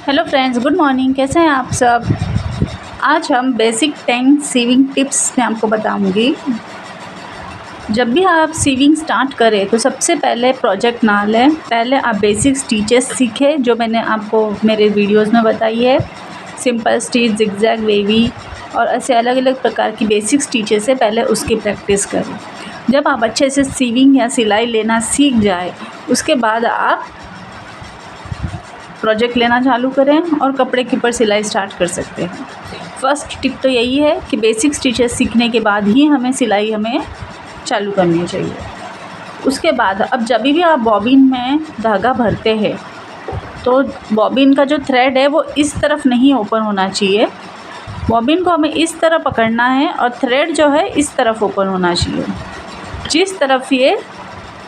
Hello friends, good morning. कैसे हैं आप सब। आज हम बेसिक 10 सीविंग टिप्स मैं आपको बताऊंगी। जब भी आप सीविंग स्टार्ट करें तो सबसे पहले प्रोजेक्ट ना लें, पहले आप बेसिक स्टिचेस सीखें जो मैंने आपको मेरे वीडियोस में बताई है। सिंपल स्टिच, जिगजैग, वेवी और ऐसे अलग अलग प्रकार की बेसिक स्टिचेस से पहले उसकी प्रैक्टिस करें। जब आप अच्छे से सीविंग या सिलाई लेना सीख जाए उसके बाद आप प्रोजेक्ट लेना चालू करें और कपड़े के ऊपर सिलाई स्टार्ट कर सकते हैं। फर्स्ट टिप तो यही है कि बेसिक स्टिचेस सीखने के बाद ही हमें सिलाई चालू करनी चाहिए। उसके बाद अब जब भी आप बॉबिन में धागा भरते हैं तो बॉबिन का जो थ्रेड है वो इस तरफ नहीं ओपन होना चाहिए। बॉबिन को हमें इस तरह पकड़ना है और थ्रेड जो है इस तरफ ओपन होना चाहिए। जिस तरफ ये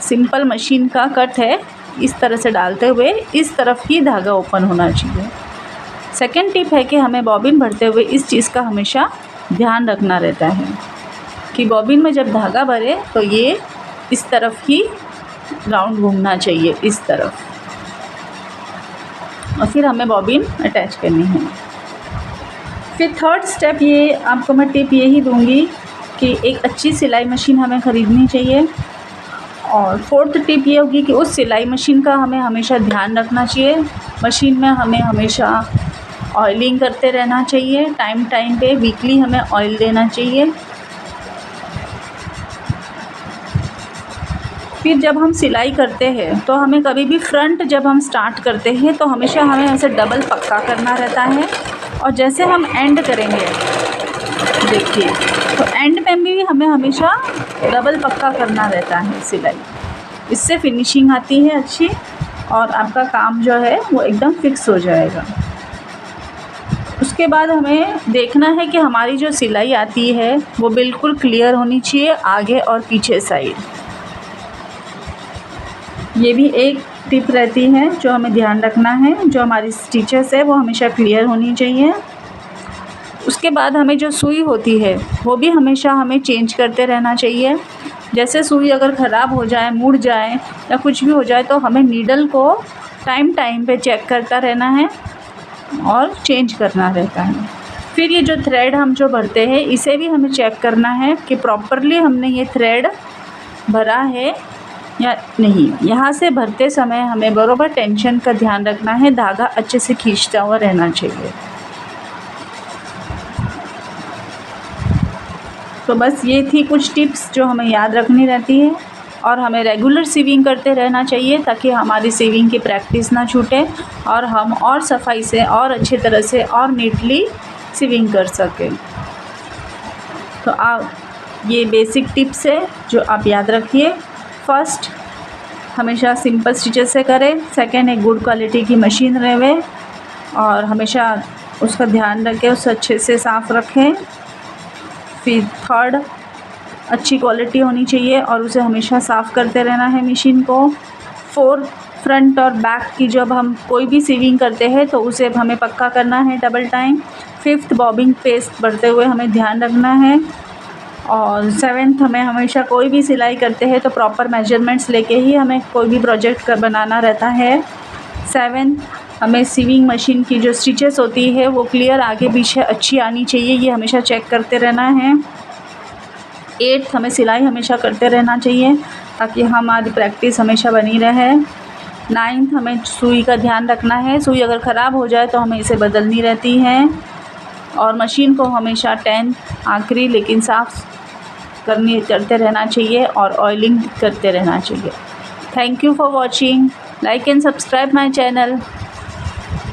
सिंपल मशीन का कट है इस तरह से डालते हुए इस तरफ ही धागा ओपन होना चाहिए। सेकेंड टिप है कि हमें बॉबिन भरते हुए इस चीज़ का हमेशा ध्यान रखना रहता है कि बॉबिन में जब धागा भरे तो ये इस तरफ ही राउंड घूमना चाहिए, इस तरफ, और फिर हमें बॉबिन अटैच करनी है। फिर थर्ड स्टेप ये आपको मैं टिप यही दूंगी कि एक अच्छी सिलाई मशीन हमें ख़रीदनी चाहिए। और फोर्थ टिप ये होगी कि उस सिलाई मशीन का हमें हमेशा ध्यान रखना चाहिए। मशीन में हमें हमेशा ऑयलिंग करते रहना चाहिए, टाइम टाइम पे वीकली हमें ऑयल देना चाहिए। फिर जब हम सिलाई करते हैं तो हमें कभी भी फ्रंट जब हम स्टार्ट करते हैं तो हमेशा हमें ऐसे डबल पक्का करना रहता है। और जैसे हम एंड करेंगे, देखिए, तो एंड में भी हमें हमेशा डबल पक्का करना रहता है सिलाई। इससे फिनिशिंग आती है अच्छी और आपका काम जो है वो एकदम फिक्स हो जाएगा। उसके बाद हमें देखना है कि हमारी जो सिलाई आती है वो बिल्कुल क्लियर होनी चाहिए आगे और पीछे साइड। ये भी एक टिप रहती है जो हमें ध्यान रखना है। जो हमारी स्टिचेस है वो हमेशा क्लियर होनी चाहिए। उसके बाद हमें जो सुई होती है वो भी हमेशा हमें चेंज करते रहना चाहिए। जैसे सुई अगर ख़राब हो जाए, मुड़ जाए या कुछ भी हो जाए तो हमें नीडल को टाइम टाइम पे चेक करता रहना है और चेंज करना रहता है। फिर ये जो थ्रेड हम जो भरते हैं इसे भी हमें चेक करना है कि प्रॉपरली हमने ये थ्रेड भरा है या नहीं। यहाँ से भरते समय हमें बराबर टेंशन का ध्यान रखना है, धागा अच्छे से खींचता हुआ रहना चाहिए। तो बस ये थी कुछ टिप्स जो हमें याद रखनी रहती है और हमें रेगुलर सीविंग करते रहना चाहिए ताकि हमारी सीविंग की प्रैक्टिस ना छूटे और हम और सफाई से और अच्छी तरह से और नीटली सीविंग कर सकें। तो आप ये बेसिक टिप्स है जो आप याद रखिए। फर्स्ट, हमेशा सिंपल स्टिचेस से करें। सेकेंड, एक गुड क्वालिटी की मशीन रहे और हमेशा उसका ध्यान रखें, उसे अच्छे से साफ़ रखें। फिर थर्ड, अच्छी क्वालिटी होनी चाहिए और उसे हमेशा साफ़ करते रहना है मशीन को। फोर्थ, फ्रंट और बैक की जब हम कोई भी सीविंग करते हैं तो उसे हमें पक्का करना है double time. Fifth, bobbing paste भरते हुए हमें ध्यान रखना है। और सेवेंथ, हमें हमेशा कोई भी सिलाई करते हैं तो प्रॉपर मेजरमेंट्स लेके ही हमें कोई भी प्रोजेक्ट बनाना रहता है। सेवेंथ, हमें सीविंग मशीन की जो स्टिचेस होती है वो क्लियर आगे पीछे अच्छी आनी चाहिए, ये हमेशा चेक करते रहना है। एट्थ, हमें सिलाई हमेशा करते रहना चाहिए ताकि हमारी प्रैक्टिस हमेशा बनी रहे। नाइन्थ, हमें सुई का ध्यान रखना है, सुई अगर ख़राब हो जाए तो हमें इसे बदलनी रहती है। और मशीन को हमेशा 10 आखिरी लेकिन साफ़ करते रहना चाहिए और ऑयलिंग करते रहना चाहिए। Thank you for watching. Like and subscribe my channel.